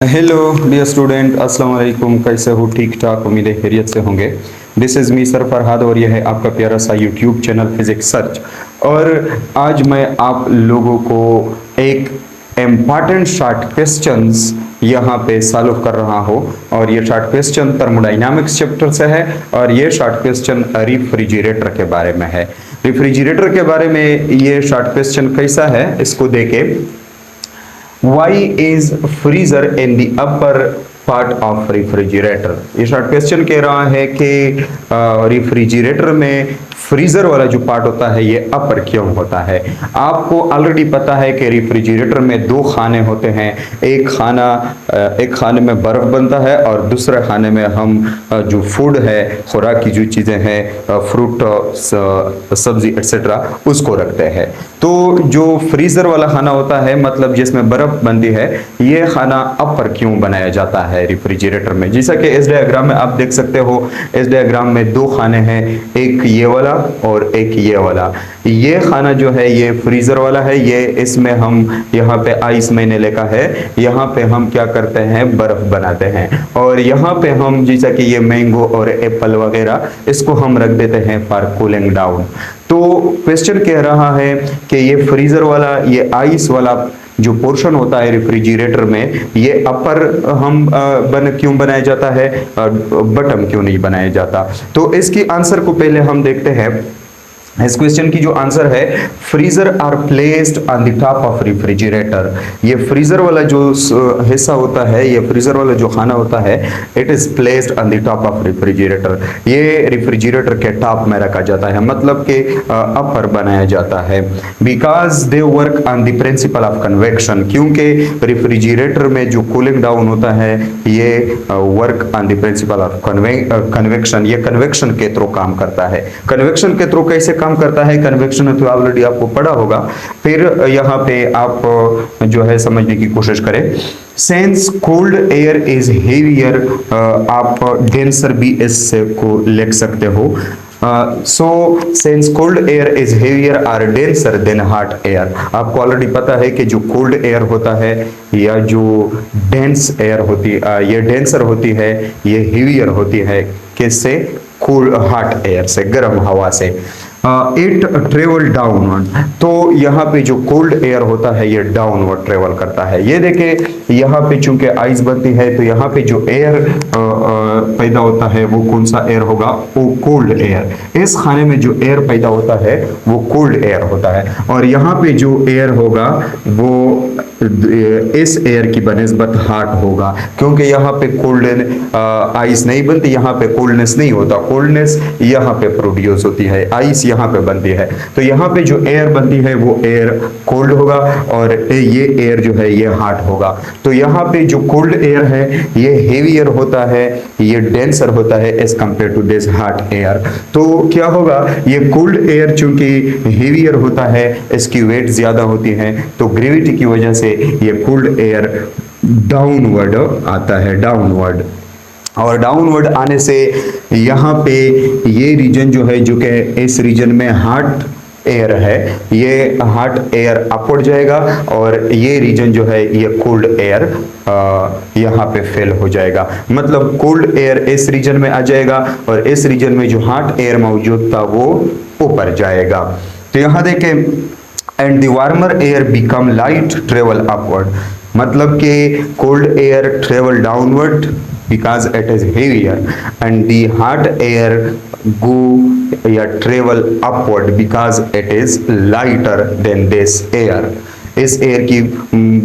Hello dear student, अस्सलाम वालेकुम। कैसे हो? ठीक ठाक, उम्मीद है खैरियत से होंगे। This is me sir Farhad और यह है आपका प्यारा सा यूट्यूब चैनल फिजिक्स सर्च। और आज मैं आप लोगों को एक इम्पॉर्टेंट शॉर्ट क्वेश्चंस यहाँ पे सॉल्व कर रहा हूँ। और ये शॉर्ट क्वेश्चन थर्मोडाइनामिक्स चैप्टर से है और ये शॉर्ट क्वेश्चन रेफ्रिजरेटर के बारे में है। रेफ्रिजरेटर के बारे में ये शॉर्ट क्वेश्चन कैसा है, इसको देखे। Why is freezer in the upper part of refrigerator? ये शॉर्ट क्वेश्चन कह रहा है कि रेफ्रिजरेटर में फ्रीजर वाला जो पार्ट होता है ये अपर क्यों होता है। आपको ऑलरेडी पता है कि रेफ्रिजरेटर में दो खाने होते हैं। एक खाने में बर्फ बनता है और दूसरे खाने में हम जो फूड है, खुराक की जो चीज़ें हैं, फ्रूट, सब्जी एक्सेट्रा, उसको रखते हैं। तो जो फ्रीजर वाला खाना होता है, मतलब जिसमें बर्फ बनती है, ये खाना अपर क्यों बनाया जाता है रेफ्रिजरेटर में। जैसा कि इस डायग्राम में आप देख सकते हो, इस डायग्राम में दो खाने हैं, एक ये वाला और एक ये वाला। ये खाना जो है ये फ्रीजर वाला है। ये इसमें हम यहाँ पे आइस मैंने लिखा है, यहाँ पे हम क्या करते हैं, बर्फ बनाते हैं। और यहाँ पे हम जैसा कि ये मैंगो और एप्पल वगैरह, इसको हम रख देते हैं फॉर कूलिंग डाउन। तो क्वेश्चन कह रहा है कि ये फ्रीजर वाला, ये आइस वाला जो पोर्शन होता है रेफ्रिजरेटर में, ये अपर हम क्यों बनाया जाता है, बटम क्यों नहीं बनाया जाता। तो इसकी आंसर को पहले हम देखते हैं। इस क्वेश्चन की जो आंसर है, freezer are placed on the top of refrigerator. ये फ्रीजर वाला जो हिस्सा होता है, ये फ्रीजर वाला जो खाना होता है, it is placed on the top of refrigerator. ये रेफ्रिजरेटर के टॉप में रखा जाता है, मतलब कि अपर बनाया जाता है। Because they work on the principle of convection, क्योंकि रेफ्रिजरेटर में जो कूलिंग डाउन होता है ये work on the principle of convection. ये कन्वेक्शन के थ्रू काम करता है। कन्वेक्शन के थ्रू कैसे काम करता है, कन्वेक्शन तो ऑलरेडी आपको पढ़ा होगा, फिर यहाँ पे आप जो है समझने की कोशिश करें। Sense cold air is heavier, आप डेंसर भी इससे को लिख सकते हो। So since cold air is heavier or denser then hot air. आपको ऑलरेडी पता है कि जो कोल्ड एयर होता है या जो डेंस एयर होती है, ये डेंसर होती है, ये हेवियर होती है किससे, कूल हॉट एयर से, गर्म हवा से। इट ट्रेवल डाउनवर्ड, तो यहाँ पे जो कोल्ड एयर होता है ये डाउनवर्ड ट्रेवल करता है। ये देखे यहाँ पे चूंकि आइस बनती है, तो यहाँ पे जो एयर पैदा होता है वो कौन सा एयर होगा, वो कोल्ड एयर। इस खाने में जो एयर पैदा होता है वो कोल्ड एयर होता है। और यहाँ पे जो एयर होगा वो इस एयर की बनिस्बत हॉट होगा, क्योंकि यहाँ पे कोल्ड आइस नहीं बनती, यहाँ पे कोल्डनेस नहीं होता। कोल्डनेस यहाँ पे प्रोड्यूस होती है, आइस यहाँ पे बनती है। तो यहाँ पे जो एयर बनती है वो एयर कोल्ड होगा और ये एयर जो है ये हॉट होगा। तो यहाँ पे जो कोल्ड एयर है ये हेवियर होता है, ये डेंसर होता है as compare to this hot air. तो क्या होगा, ये कोल्ड एयर चूंकि हेवियर होता है, इसकी वेट ज्यादा होती है, तो ग्रेविटी की वजह से ये कोल्ड एयर डाउनवर्ड आता है, डाउनवर्ड। और डाउनवर्ड आने से यहाँ पे ये रीजन जो है, जो कि इस रीजन में हॉट एयर है, ये हॉट एयर अपवर्ड जाएगा और ये रीजन जो है ये कोल्ड एयर यहाँ पे फेल हो जाएगा। मतलब कोल्ड एयर इस रीजन में आ जाएगा और इस रीजन में जो हॉट एयर मौजूद था वो ऊपर जाएगा। तो यहाँ देखें, and the warmer air become light travel upward, मतलब कि cold air travel downward because it is heavier and the hot air go या travel upward because it is lighter than this air। इस एयर की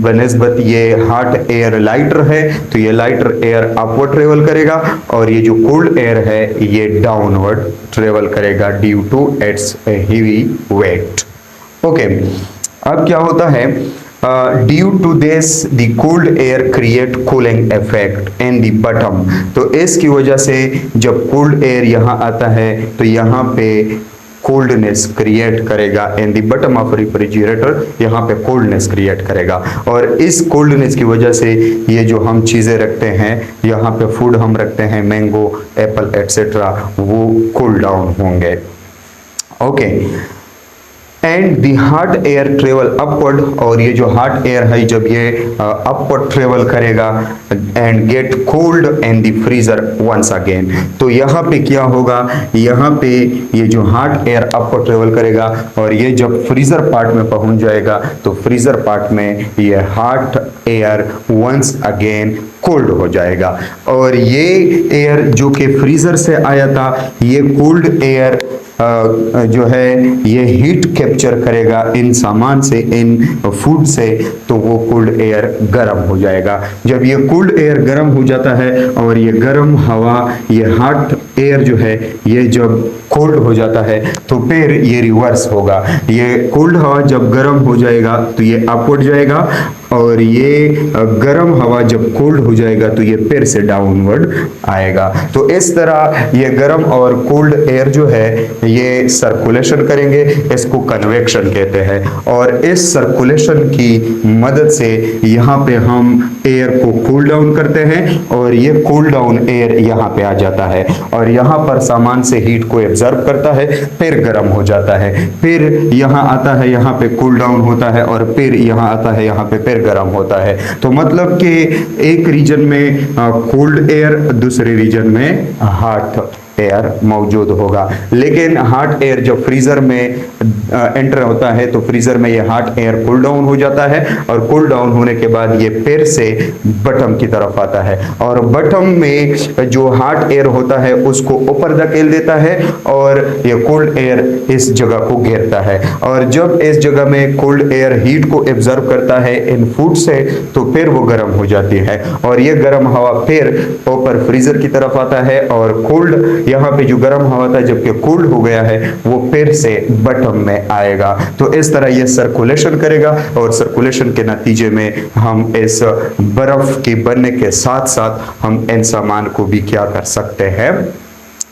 बनिस्बत ये hot air lighter है, तो ये lighter air upward travel करेगा और ये जो कोल्ड एयर है ये डाउनवर्ड ट्रेवल करेगा due to its heavy weight. Okay, अब क्या होता है, due to this the cold air create cooling effect in the bottom. तो इसकी वजह से जब कोल्ड एयर यहाँ आता है तो यहाँ पे कोल्डनेस क्रिएट करेगा इन द बॉटम ऑफ रेफ्रिजरेटर, यहाँ पे कोल्डनेस क्रिएट करेगा। और इस कोल्डनेस की वजह से ये जो हम चीज़ें रखते हैं, यहाँ पे फूड हम रखते हैं, मैंगो, एप्पल एक्सेट्रा, वो कूल डाउन होंगे। Okay, and the hot air travel upward, और ये जो हॉट एयर है जब ये अपवर्ड ट्रेवल करेगा and get cold in the freezer once again. तो यहाँ पे क्या होगा, यहाँ पे ये जो हॉट एयर अपवर्ड ट्रेवल करेगा और ये जब फ्रीजर पार्ट में पहुंच जाएगा तो फ्रीजर पार्ट में ये hot air once again cold हो जाएगा। और ये एयर जो कि फ्रीजर से आया था, ये कोल्ड एयर जो है ये हीट कैप्चर करेगा इन सामान से, इन फूड से, तो वो कोल्ड एयर गर्म हो जाएगा। जब ये कोल्ड एयर गर्म हो जाता है और ये गर्म हवा, ये हॉट एयर जो है ये जब कोल्ड हो जाता है तो फिर ये रिवर्स होगा। ये कोल्ड हवा जब गर्म हो जाएगा तो ये अपवर्ड जाएगा और ये गर्म हवा जब कोल्ड हो जाएगा तो ये फिर से डाउनवर्ड आएगा। तो इस तरह ये गर्म और कोल्ड एयर जो है ये सर्कुलेशन करेंगे, इसको कन्वेक्शन कहते हैं। और इस सर्कुलेशन की मदद से यहाँ पे हम एयर को कूल डाउन करते हैं और ये कूल डाउन एयर यहाँ पे आ जाता है और यहाँ पर सामान से हीट को एब्जॉर्ब करता है, फिर गर्म हो जाता है, फिर यहाँ आता है, यहाँ पे कूल डाउन होता है और फिर यहाँ आता है, यहाँ पे फिर गर्म होता है। तो मतलब कि एक रीजन में कोल्ड एयर, दूसरे रीजन में हॉट एयर मौजूद होगा। लेकिन हॉट एयर जब फ्रीजर में एंटर होता है तो फ्रीजर में ये हॉट एयर कूल डाउन हो जाता है और कूल डाउन होने के बाद ये फिर से बटम की तरफ आता है और बटम में जो हॉट एयर होता है उसको ऊपर धकेल देता है और ये कोल्ड एयर इस जगह को घेरता है। और जब इस जगह में कोल्ड एयर हीट को एब्जॉर्ब करता है इन फूड से तो फिर वो गर्म हो जाती है और ये गर्म हवा फिर ऊपर फ्रीजर की तरफ आता है और कोल्ड, यहाँ पे जो गर्म हवा था जबकि कोल्ड हो गया है वो फिर से बटम में आएगा। तो इस तरह ये सर्कुलेशन करेगा और सर्कुलेशन के नतीजे में हम इस बर्फ के बनने के साथ साथ हम इन सामान को भी क्या कर सकते हैं,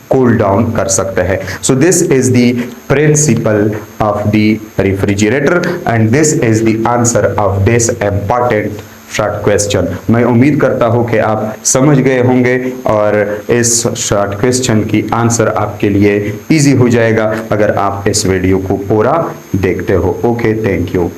कूल डाउन कर सकते हैं। So this is the principle of the refrigerator and this is the answer of this important short question. मैं उम्मीद करता हूं कि आप समझ गए होंगे और इस शॉर्ट क्वेश्चन की आंसर आपके लिए इजी हो जाएगा अगर आप इस वीडियो को पूरा देखते हो। Okay, thank you.